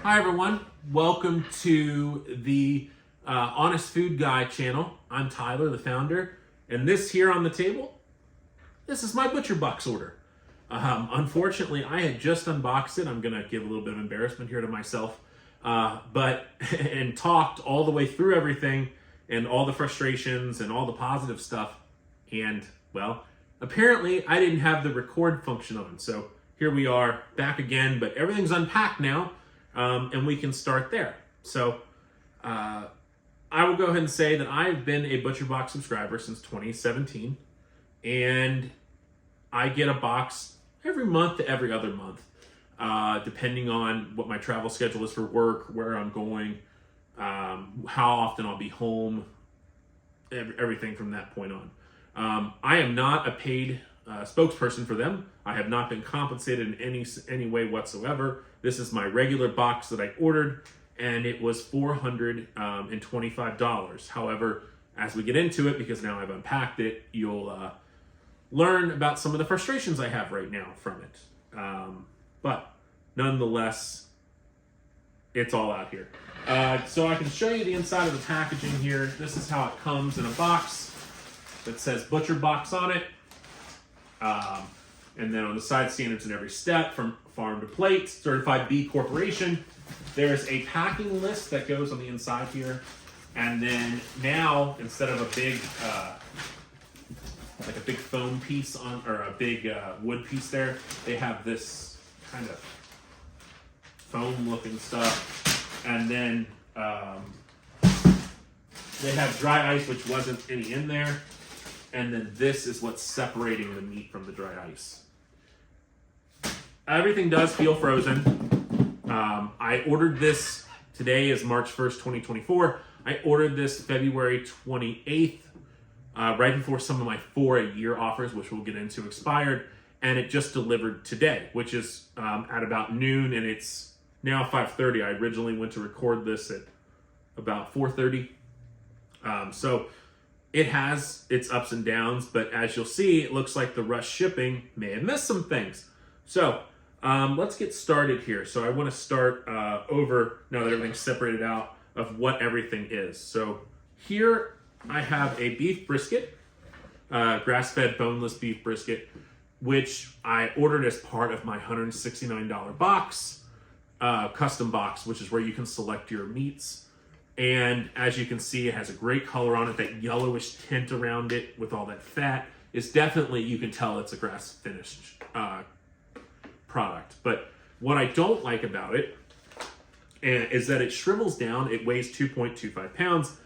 Hi everyone, welcome to the Honest Food Guy channel. I'm Tyler, the founder, and this here on the table, this is my Butcherbox order. Unfortunately, I had just unboxed it. I'm gonna give a little bit of embarrassment here to myself, and talked all the way through everything and all the frustrations and all the positive stuff, and well, apparently I didn't have the record function on, so here we are back again, but everything's unpacked now. And we can start there. So I will go ahead and say that I've been a Butcherbox subscriber since 2017, and I get a box every month to every other month, depending on what my travel schedule is for work, where I'm going, how often I'll be home, everything from that point on. I am not a paid spokesperson for them. I have not been compensated in any way whatsoever. This is my regular box that I ordered, and it was $425. However, as we get into it, because now I've unpacked it, you'll learn about some of the frustrations I have right now from it. But nonetheless, it's all out here. So I can show you the inside of the packaging here. This is how it comes in a box that says Butcherbox on it. And then on the side, standards in every step from farm to plate, certified B Corporation. There's a packing list that goes on the inside here. And then now, instead of a big, like a big foam piece on, or a big wood piece there, they have this kind of foam looking stuff. And then they have dry ice, which wasn't any in there. And then this is what's separating the meat from the dry ice. Everything does feel frozen. I ordered this, today is March 1st, 2024. I ordered this February 28th, right before some of my 4-a-year offers, which we'll get into, expired. And it just delivered today, which is at about noon, and it's now 5:30. I originally went to record this at about 4:30. So it has its ups and downs, but as you'll see, it looks like the rush shipping may have missed some things. So let's get started here. So I want to start over, now that everything's separated out, of what everything is. So here I have a beef brisket, grass-fed boneless beef brisket, which I ordered as part of my $169 box, custom box, which is where you can select your meats. And as you can see, it has a great color on it. That yellowish tint around it with all that fat is definitely, you can tell it's a grass finished product. But what I don't like about it is that it shrivels down. It weighs 2.25 pounds.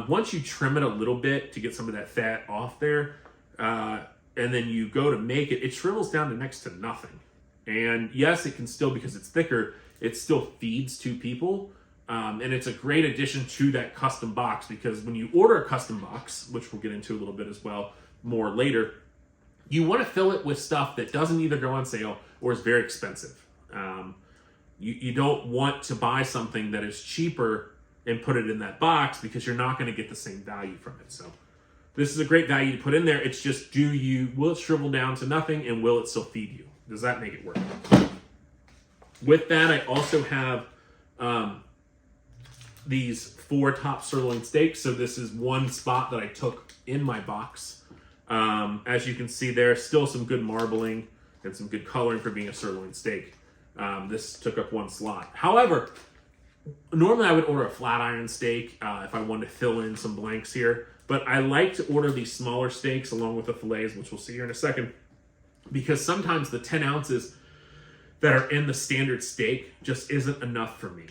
Once you trim it a little bit to get some of that fat off there, and then you go to make it, it shrivels down to next to nothing. And yes, it can still, because it's thicker, it still feeds 2 people. And it's a great addition to that custom box, because when you order a custom box, which we'll get into a little bit as well more later, you want to fill it with stuff that doesn't either go on sale or is very expensive. You don't want to buy something that is cheaper and put it in that box, because you're not going to get the same value from it. So this is a great value to put in there. It's just, will it shrivel down to nothing, and will it still feed you? Does that make it work? With that, I also have these 4 top sirloin steaks. So this is one spot that I took in my box. As you can see there, still some good marbling and some good coloring for being a sirloin steak. This took up 1 slot. However, normally I would order a flat iron steak if I wanted to fill in some blanks here. But I like to order these smaller steaks along with the fillets, which we'll see here in a second, because sometimes the 10 ounces that are in the standard steak just isn't enough for me.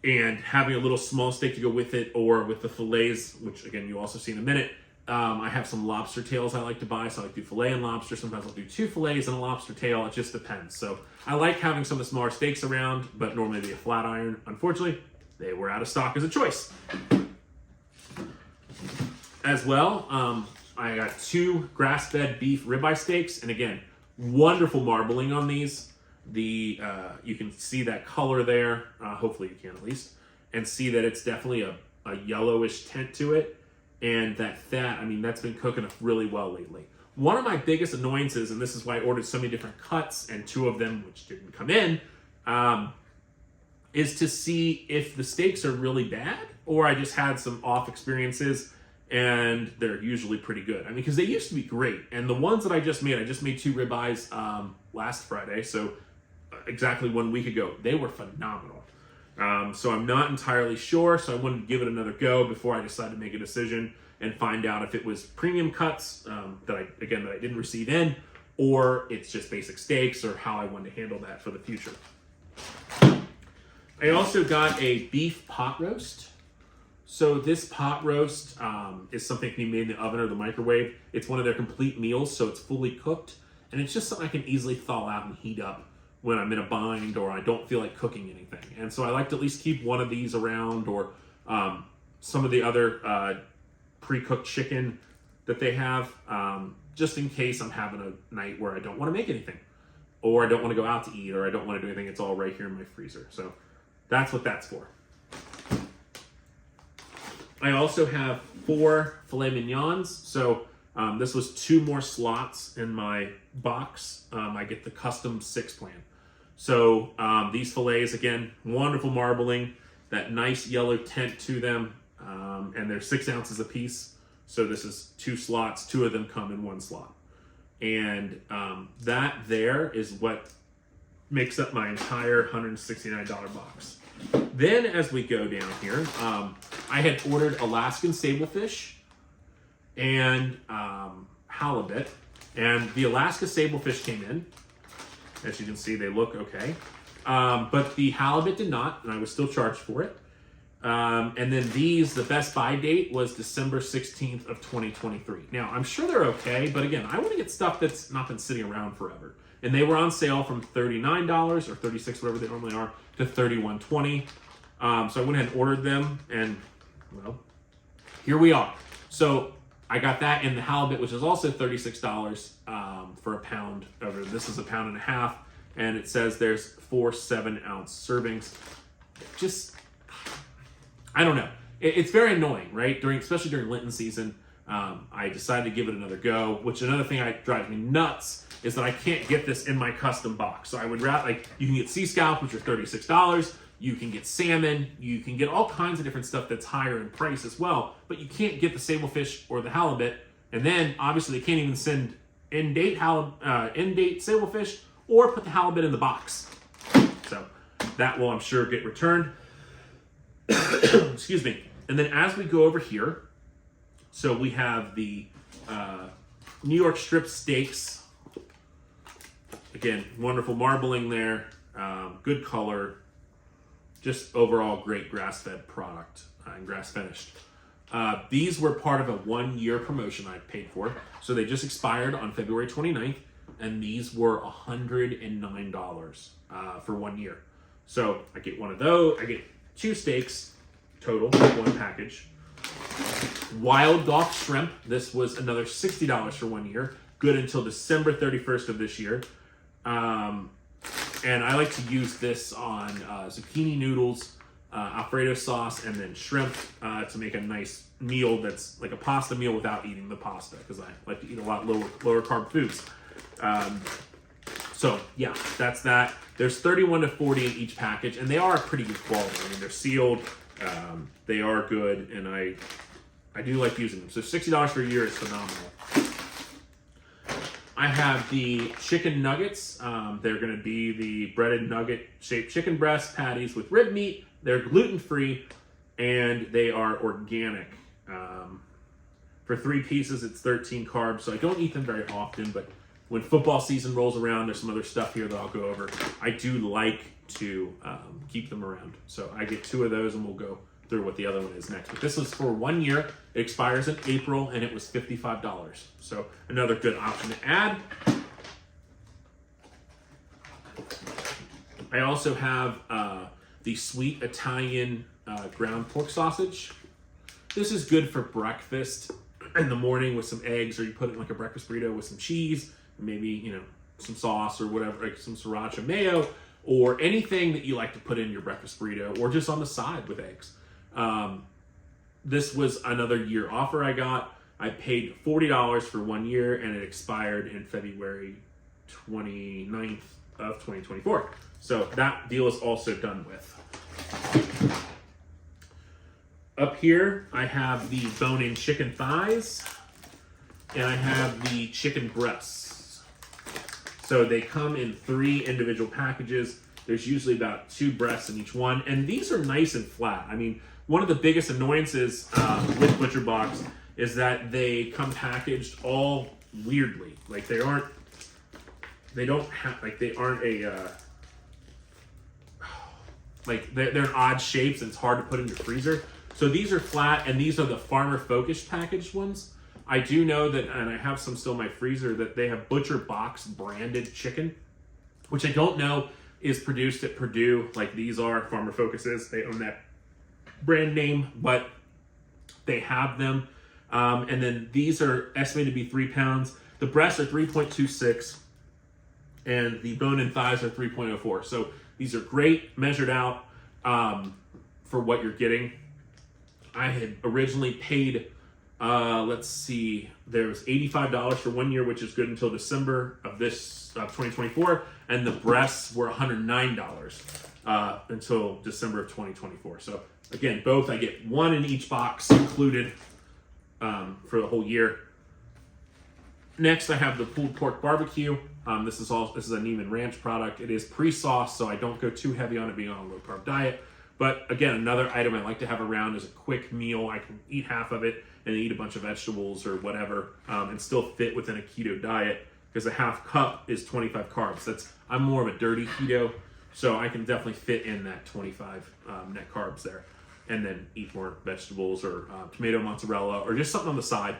And having a little small steak to go with it, or with the fillets, which again you'll also see in a minute. I have some lobster tails I like to buy, so I like to do filet and lobster. Sometimes I'll do 2 fillets and a lobster tail. It just depends. So I like having some of the smaller steaks around, but normally it'd be a flat iron. Unfortunately, they were out of stock as a choice. As well, I got 2 grass-fed beef ribeye steaks, and again, wonderful marbling on these. You can see that color there, hopefully you can at least, and see that it's definitely a yellowish tint to it. And that fat, I mean, that's been cooking really well lately. One of my biggest annoyances, and this is why I ordered so many different cuts, and 2 of them which didn't come in, is to see if the steaks are really bad or I just had some off experiences and they're usually pretty good. I mean, because they used to be great. And the ones that I just made 2 ribeyes last Friday, so exactly 1 week ago. They were phenomenal. So I'm not entirely sure, so I wanted to give it another go before I decide to make a decision and find out if it was premium cuts that I didn't receive in, or it's just basic steaks, or how I want to handle that for the future. I also got a beef pot roast. So this pot roast is something that can be made in the oven or the microwave. It's one of their complete meals, so it's fully cooked, and it's just something I can easily thaw out and heat up when I'm in a bind or I don't feel like cooking anything. And so I like to at least keep one of these around, or some of the other pre-cooked chicken that they have, just in case I'm having a night where I don't want to make anything, or I don't want to go out to eat, or I don't want to do anything. It's all right here in my freezer. So that's what that's for. I also have 4 filet mignons. So this was 2 more slots in my box. I get the custom 6 plan. So these fillets, again, wonderful marbling, that nice yellow tint to them, and they're 6 ounces a piece. So this is 2 slots, 2 of them come in 1 slot. And that there is what makes up my entire $169 box. Then as we go down here, I had ordered Alaskan sablefish and halibut, and the Alaska sablefish came in. As you can see, they look okay, but the halibut did not, and I was still charged for it. And then these, the best buy date was December 16th of 2023. Now, I'm sure they're okay, but again, I want to get stuff that's not been sitting around forever. And they were on sale from $39 or $36, whatever they normally are, to $31.20. So I went ahead and ordered them, and well, here we are. So I got that in the halibut, which is also $36 for a pound. This is a pound and a half, and it says there's 4 7-ounce servings. Just, I don't know. It's very annoying, right? Especially during Lenten season. I decided to give it another go, which another thing that drives me nuts is that I can't get this in my custom box. So I would rather, you can get sea scallops, which are $36. You can get salmon. You can get all kinds of different stuff that's higher in price as well, but you can't get the sablefish or the halibut. And then obviously they can't even send in-date sablefish or put the halibut in the box. So that will, I'm sure, get returned. Excuse me. And then as we go over here, so we have the New York strip steaks. Again, wonderful marbling there, good color, just overall great grass-fed product and grass-finished. These were part of a 1-year promotion I paid for. So they just expired on February 29th, and these were $109 for 1 year. So I get one of those, I get 2 steaks total, 1 package. Wild Gulf shrimp, this was another $60 for 1 year, good until December 31st of this year. And I like to use this on zucchini noodles, Alfredo sauce, and then shrimp to make a nice meal that's like a pasta meal without eating the pasta, because I like to eat a lot lower carb foods. So yeah, that's that. There's 31 to 40 in each package, and they are pretty good quality. I mean, they're sealed, they are good, and I do like using them. So $60 for a year is phenomenal. I have the chicken nuggets. They're going to be the breaded nugget-shaped chicken breast patties with rib meat. They're gluten-free, and they are organic. For 3 pieces, it's 13 carbs, so I don't eat them very often, but when football season rolls around, there's some other stuff here that I'll go over. I do like to keep them around. So I get 2 of those, and we'll go through what the other one is next. But this was for 1 year. It expires in April, and it was $55. So another good option to add. I also have the sweet Italian ground pork sausage. This is good for breakfast in the morning with some eggs, or you put it in like a breakfast burrito with some cheese, and maybe, some sauce or whatever, like some sriracha mayo, or anything that you like to put in your breakfast burrito, or just on the side with eggs. This was another year offer I got. I paid $40 for 1 year, and it expired in February 29th of 2024. So that deal is also done with. Up here, I have the bone-in chicken thighs, and I have the chicken breasts. So they come in 3 individual packages. There's usually about 2 breasts in each one, and these are nice and flat. I mean, one of the biggest annoyances with Butcherbox is that they come packaged all weirdly. Like they aren't a, like they're in odd shapes and it's hard to put in your freezer. So these are flat, and these are the farmer focused packaged ones. I do know that, and I have some still in my freezer, that they have Butcherbox branded chicken, which I don't know is produced at Purdue like these are. Farmer Focus is. They own that brand name, but they have them. And then these are estimated to be 3 pounds. The breasts are 3.26, and the bone-in thighs are 3.04. So these are great, measured out for what you're getting. I had originally paid, let's see, there was $85 for 1 year, which is good until December of 2024, and the breasts were $109 until December of 2024. So again, both I get 1 in each box included for the whole year. Next, I have the pulled pork barbecue. This is a Neiman Ranch product. It is pre-sauced, so I don't go too heavy on it being on a low-carb diet. But again, another item I like to have around is a quick meal. I can eat half of it and eat a bunch of vegetables or whatever, and still fit within a keto diet, because a half cup is 25 carbs. I'm more of a dirty keto, so I can definitely fit in that 25 net carbs there, and then eat more vegetables or tomato mozzarella or just something on the side.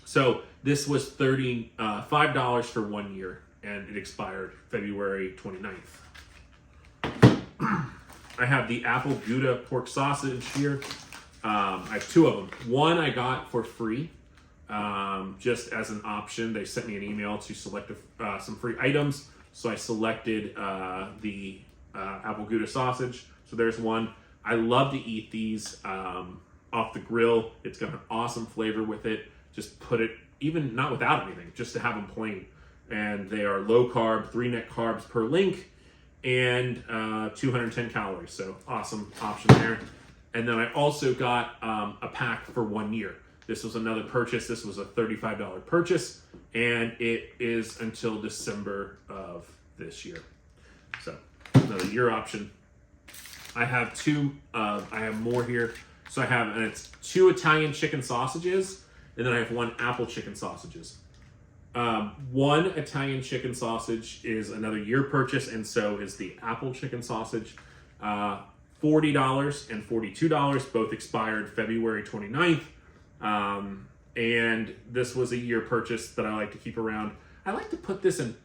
So this was $35 for 1 year, and it expired February 29th. I have the apple Gouda pork sausage here. I have 2 of them. One I got for free, just as an option. They sent me an email to select some free items, so I selected the apple Gouda sausage. So there's one. I love to eat these off the grill. It's got an awesome flavor with it. Just put it, even not without anything, just to have them plain. And they are low carb, 3 net carbs per link, and 210 calories. So awesome option there. And then I also got a pack for 1 year. This was another purchase. This was a $35 purchase, and it is until December of this year. So another year option. I have I have more here. So and it's 2 Italian chicken sausages, and then I have 1 apple chicken sausages. 1 Italian chicken sausage is another year purchase, and so is the apple chicken sausage. $40 and $42, both expired February 29th. And this was a year purchase that I like to keep around. I like to put this in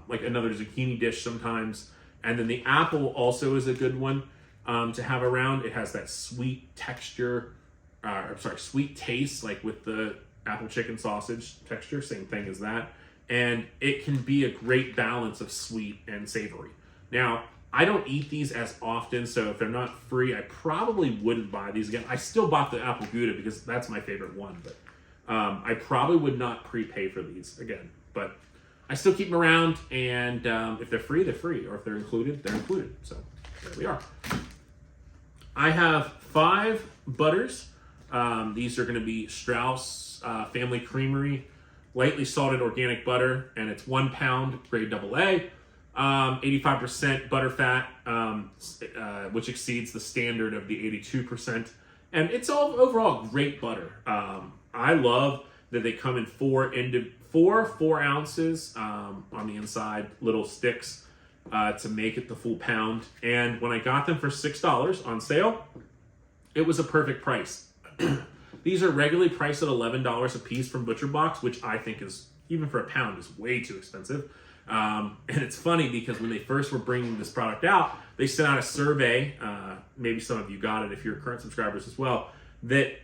like another zucchini dish sometimes. And then the apple also is a good one to have around. It has that sweet texture, sweet taste, like with the apple chicken sausage texture, same thing as that. And it can be a great balance of sweet and savory. Now, I don't eat these as often, so if they're not free, I probably wouldn't buy these again. I still bought the apple Gouda because that's my favorite one, but I probably would not prepay for these again. But I still keep them around, and if they're free, they're free, or if they're included, they're included. So there we are. I have 5 butters. These are going to be Strauss Family Creamery lightly salted organic butter, and it's 1 pound grade AA. 85% butter fat, which exceeds the standard of the 82%. And it's all overall great butter. I love that they come in 4 ounces on the inside, little sticks to make it the full pound. And when I got them for $6 on sale, it was a perfect price. These are regularly priced at $11 a piece from Butcherbox, which I think is, even for a pound, is way too expensive. And it's funny because when they first were bringing this product out, they sent out a survey, maybe some of you got it if you're current subscribers as well, that,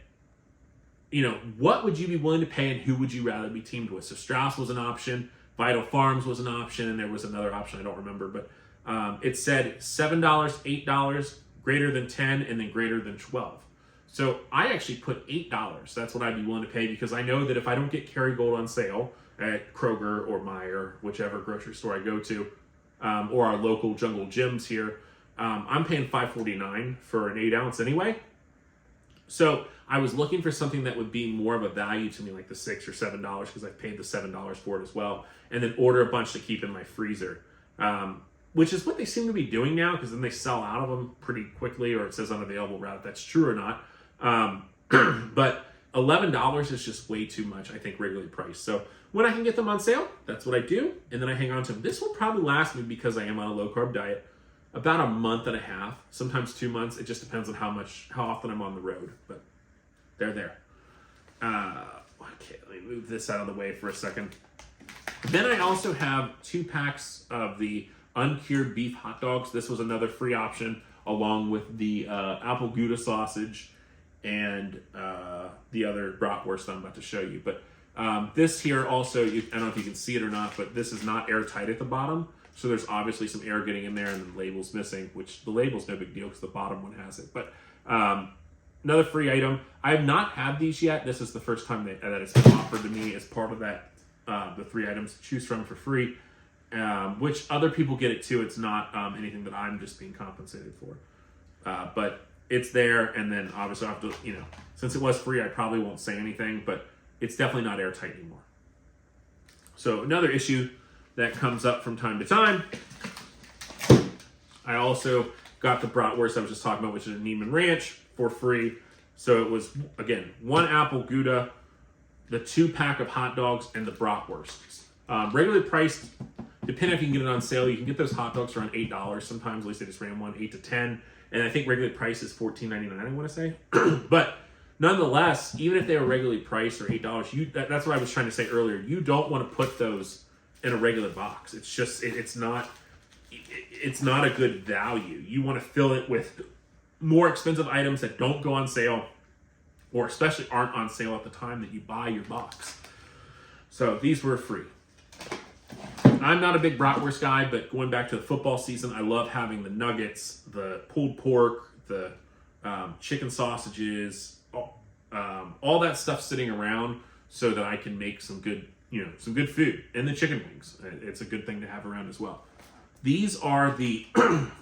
what would you be willing to pay and who would you rather be teamed with? So Strauss was an option, Vital Farms was an option, and there was another option I don't remember, but it said $7, $8, greater than 10, and then greater than 12. So I actually put $8. That's what I'd be willing to pay, because I know that if I don't get Kerrygold on sale at Kroger or Meijer, whichever grocery store I go to, or our local Jungle Gyms here, I'm paying $5.49 for an 8 ounce anyway. So I was looking for something that would be more of a value to me, like the $6 or $7, because I paid the $7 for it as well, and then order a bunch to keep in my freezer, which is what they seem to be doing now, because then they sell out of them pretty quickly, or it says unavailable route. If that's true or not. But $11 is just way too much, I think, regularly priced. So when I can get them on sale, that's what I do, and then I hang on to them. This will probably last me, because I am on a low-carb diet, about a month and a half, sometimes 2 months. It just depends on how often I'm on the road, but they're there. Okay, let me move this out of the way for a second. Then I also have 2 packs of the uncured beef hot dogs. This was another free option, along with the apple Gouda sausage and the other bratwurst that I'm about to show you. But this here also, I don't know if you can see it or not, but this is not airtight at the bottom. So there's obviously some air getting in there, and the label's missing, which the label's no big deal because the bottom one has it. But another free item. I have not had these yet. This is the first time that it's been offered to me as part of that, the 3 items to choose from for free, which other people get it too. It's not anything that I'm just being compensated for. But it's there, and then obviously I have to, since it was free, I probably won't say anything, but it's definitely not airtight anymore. So another issue that comes up from time to time. I also got the bratwurst I was just talking about, which is a Neiman Ranch, for free. So it was, again, 1 apple Gouda, the 2-pack of hot dogs, and the bratwursts. Regularly priced, depending if you can get it on sale, you can get those hot dogs for around $8 sometimes. At least I just ran one, 8 to 10. And I think regular price is $14.99, I want to say. But nonetheless, even if they were regularly priced or $8, that's what I was trying to say earlier. You don't want to put those in a regular box. It's just, it's not a good value. You want to fill it with more expensive items that don't go on sale, or especially aren't on sale at the time that you buy your box. So these were free. I'm not a big bratwurst guy, but going back to the football season, I love having the nuggets, the pulled pork, the chicken sausages, all that stuff sitting around, so that I can make some good food. And the chicken wings, it's a good thing to have around as well. These are the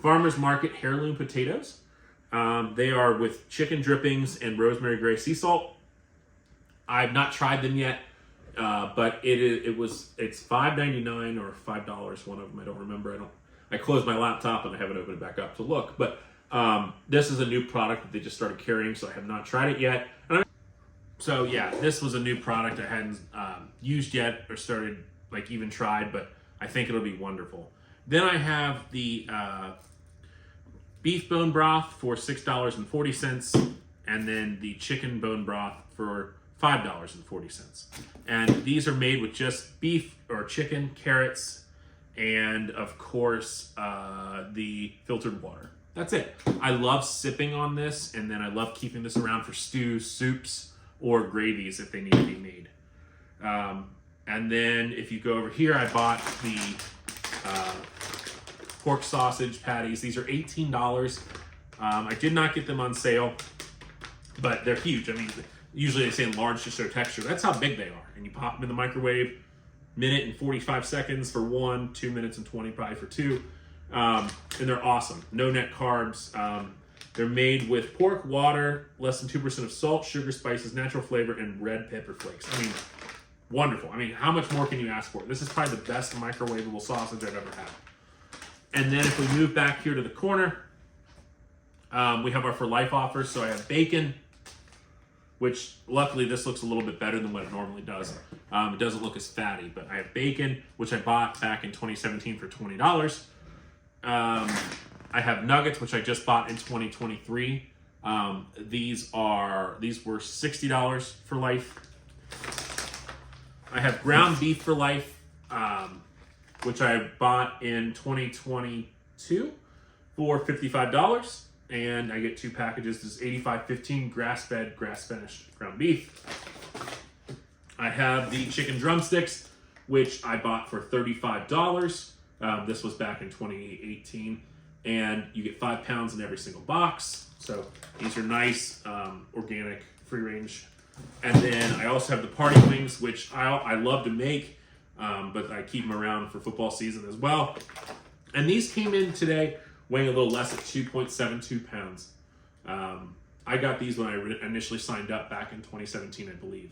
Farmer's Market heirloom potatoes. They are with chicken drippings and rosemary gray sea salt. I've not tried them yet, but it's $5.99 or $5, one of them. I don't remember. I closed my laptop and I haven't opened it back up to look. But this is a new product that they just started carrying, so I have not tried it yet. So yeah, this was a new product I hadn't used yet or started, even tried, but I think it'll be wonderful. Then I have the beef bone broth for $6.40, and then the chicken bone broth for $5.40. And these are made with just beef or chicken, carrots, and of course the filtered water. That's it. I love sipping on this, and then I love keeping this around for stews, soups, or gravies if they need to be made. And then if you go over here, I bought the pork sausage patties. These are $18. I did not get them on sale, but they're huge. I mean, usually they say large to show texture. That's how big they are. And you pop them in the microwave, 1 and 45 seconds for 1, 2 minutes and 20 probably for 2. And they're awesome. No net carbs. They're made with pork, water, less than 2% of salt, sugar, spices, natural flavor, and red pepper flakes. I mean, wonderful. I mean, how much more can you ask for? This is probably the best microwavable sausage I've ever had. And then if we move back here to the corner, we have our For Life offers. So I have bacon, which luckily this looks a little bit better than what it normally does. It doesn't look as fatty, but I have bacon, which I bought back in 2017 for $20. I have nuggets, which I just bought in 2023. These were $60 for Life. I have ground beef For Life, which I bought in 2022 for $55. And I get 2 packages. This is $85.15 grass-fed, grass-finished ground beef. I have the chicken drumsticks, which I bought for $35. This was back in 2018. And you get 5 pounds in every single box. So these are nice, organic, free range. And then I also have the party wings, which I love to make, but I keep them around for football season as well. And these came in today weighing a little less at 2.72 pounds. I got these when I initially signed up back in 2017, I believe.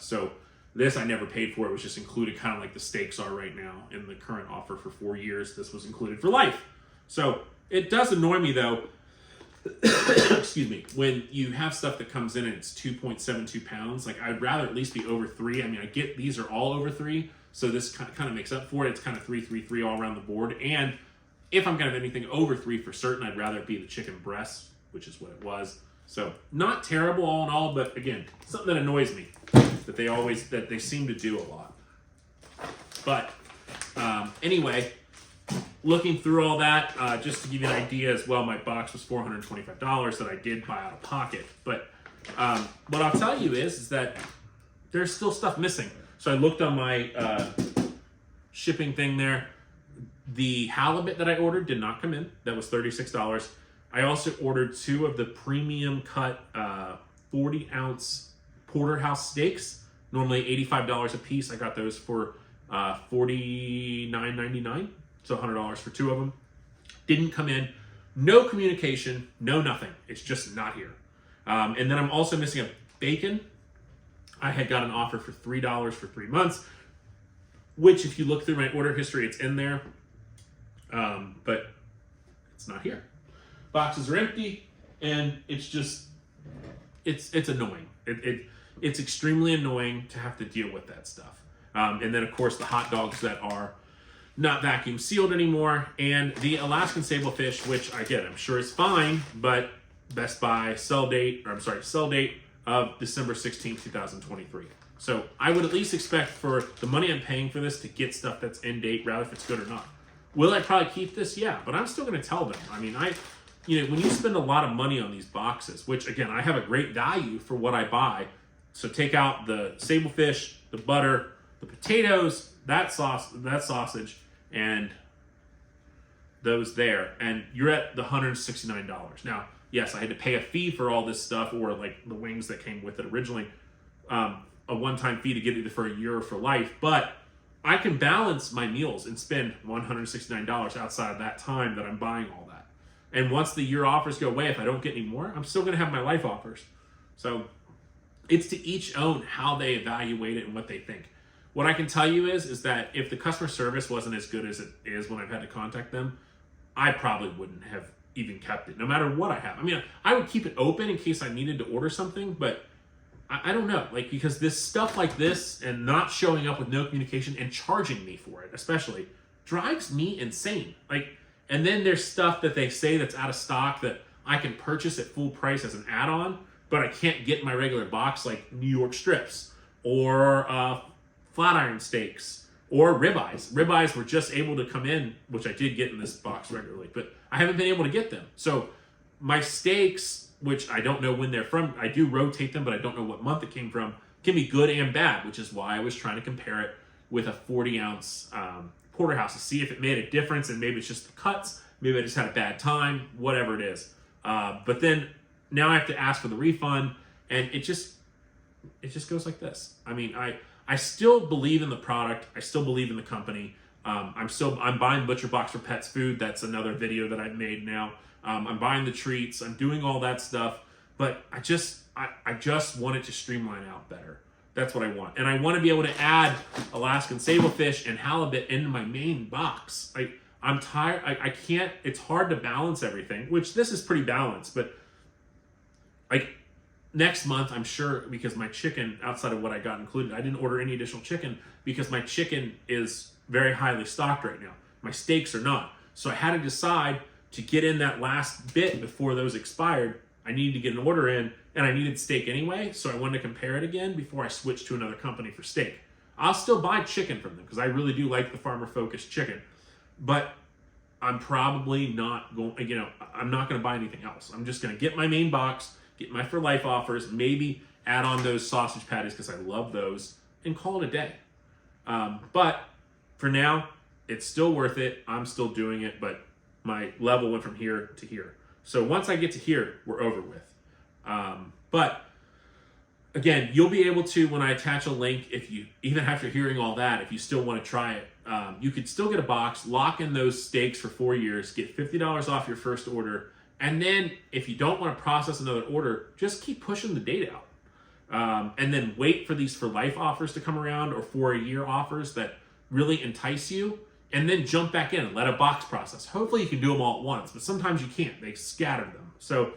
So this I never paid for. It was just included, kind of like the steaks are right now in the current offer for 4 years. This was included for life. So it does annoy me though, excuse me, when you have stuff that comes in and it's 2.72 pounds. Like, I'd rather at least be over 3. I mean, I get these are all over 3, so this kind of makes up for it. It's kind of 3, 3, 3 all around the board. And if I'm going to have anything over 3 for certain, I'd rather it be the chicken breast, which is what it was. So not terrible all in all, but again, something that annoys me that they seem to do a lot. But anyway, looking through all that, just to give you an idea as well, my box was $425 that I did buy out of pocket. But what I'll tell you is that there's still stuff missing. So I looked on my shipping thing there. The halibut that I ordered did not come in. That was $36. I also ordered 2 of the premium cut 40-ounce porterhouse steaks, normally $85 a piece. I got those for $49.99, so $100 for 2 of them. Didn't come in. No communication, no nothing. It's just not here. And then I'm also missing a bacon. I had got an offer for $3 for 3 months, which if you look through my order history, it's in there. But it's not here. Boxes are empty, and it's just, it's annoying. It's extremely annoying to have to deal with that stuff. And then of course the hot dogs that are not vacuum sealed anymore, and the Alaskan sablefish, which I'm sure is fine, but Best Buy sell date of December 16th, 2023. So I would at least expect for the money I'm paying for this to get stuff that's in date, rather if it's good or not. Will I probably keep this? Yeah, but I'm still going to tell them. I mean, when you spend a lot of money on these boxes, which again, I have a great value for what I buy. So take out the sablefish, the butter, the potatoes, that sausage, and those there, and you're at the $169. Now, yes, I had to pay a fee for all this stuff, or like the wings that came with it originally, a one-time fee to get it for a year or for life, but I can balance my meals and spend $169 outside of that time that I'm buying all that. And once the year offers go away, if I don't get any more, I'm still going to have my life offers. So it's to each own how they evaluate it and what they think. What I can tell you is that if the customer service wasn't as good as it is when I've had to contact them, I probably wouldn't have even kept it, no matter what I have. I mean, I would keep it open in case I needed to order something, but I don't know, like, because this stuff like this and not showing up with no communication and charging me for it, especially, drives me insane. Like, and then there's stuff that they say that's out of stock that I can purchase at full price as an add-on, but I can't get in my regular box, like New York strips or flat iron steaks or ribeyes. Ribeyes were just able to come in, which I did get in this box regularly, but I haven't been able to get them. So my steaks, which I don't know when they're from, I do rotate them, but I don't know what month it came from, can be good and bad, which is why I was trying to compare it with a 40-ounce porterhouse to see if it made a difference, and maybe it's just the cuts, maybe I just had a bad time, whatever it is. But then now I have to ask for the refund, and it just goes like this. I mean, I still believe in the product. I still believe in the company. I'm buying Butcherbox for Pets food. That's another video that I've made now. I'm buying the treats. I'm doing all that stuff, but I just want it to streamline out better. That's what I want, and I want to be able to add Alaskan sablefish and halibut into my main box. I'm tired. I can't. It's hard to balance everything, which this is pretty balanced, but like next month, I'm sure, because my chicken, outside of what I got included, I didn't order any additional chicken because my chicken is very highly stocked right now. My steaks are not. So I had to decide to get in that last bit before those expired. I needed to get an order in, and I needed steak anyway, so I wanted to compare it again before I switched to another company for steak. I'll still buy chicken from them because I really do like the farmer-focused chicken, but I'm probably not going, I'm not going to buy anything else. I'm just going to get my main box, get my for life offers, maybe add on those sausage patties because I love those, and call it a day. But for now, it's still worth it. I'm still doing it, but my level went from here to here. So once I get to here, we're over with. But again, you'll be able to, when I attach a link, if you, even after hearing all that, if you still want to try it, you could still get a box, lock in those steaks for 4 years, get $50 off your first order, And then if you don't want to process another order, just keep pushing the date out. And then wait for these for life offers to come around or for a year offers that really entice you. And then jump back in and let a box process. Hopefully you can do them all at once, but sometimes you can't. They scattered them. So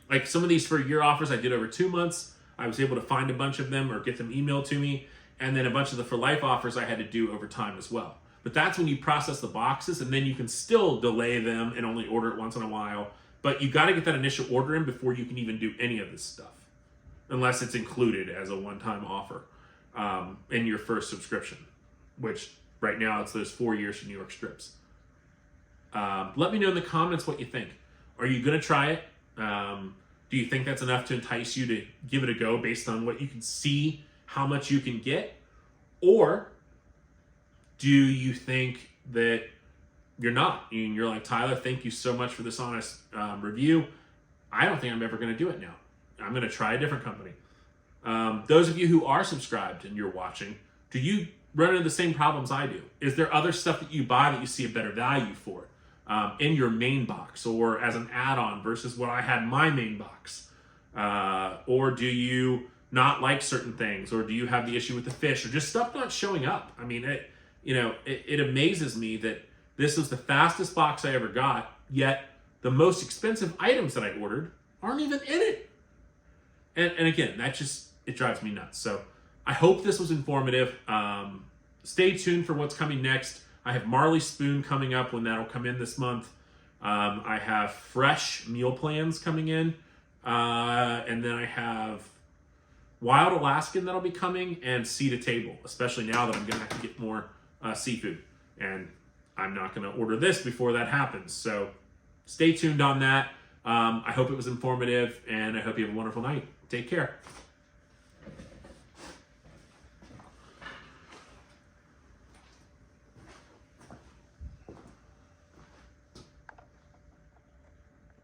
like some of these for a year offers I did over 2 months. I was able to find a bunch of them or get them emailed to me. And then a bunch of the for life offers I had to do over time as well. But that's when you process the boxes, and then you can still delay them and only order it once in a while. But you got to get that initial order in before you can even do any of this stuff, unless it's included as a one-time offer in your first subscription, which right now it's those 4 years for New York strips. Let me know in the comments what you think. Are you going to try it? Do you think that's enough to entice you to give it a go based on what you can see, how much you can get? Or do you think that you're not? And you're like, Tyler, thank you so much for this honest review. I don't think I'm ever going to do it now. I'm going to try a different company. Those of you who are subscribed and you're watching, do you run into the same problems I do? Is there other stuff that you buy that you see a better value for in your main box or as an add-on versus what I had in my main box? Or do you not like certain things? Or do you have the issue with the fish or just stuff not showing up? I mean, it amazes me that this is the fastest box I ever got, yet the most expensive items that I ordered aren't even in it. And again, it drives me nuts. So I hope this was informative. Stay tuned for what's coming next. I have Marley Spoon coming up when that'll come in this month. I have fresh meal plans coming in. And then I have Wild Alaskan that'll be coming and Sea to Table, especially now that I'm going to have to get more seafood. And I'm not going to order this before that happens. So stay tuned on that. I hope it was informative, and I hope you have a wonderful night. Take care.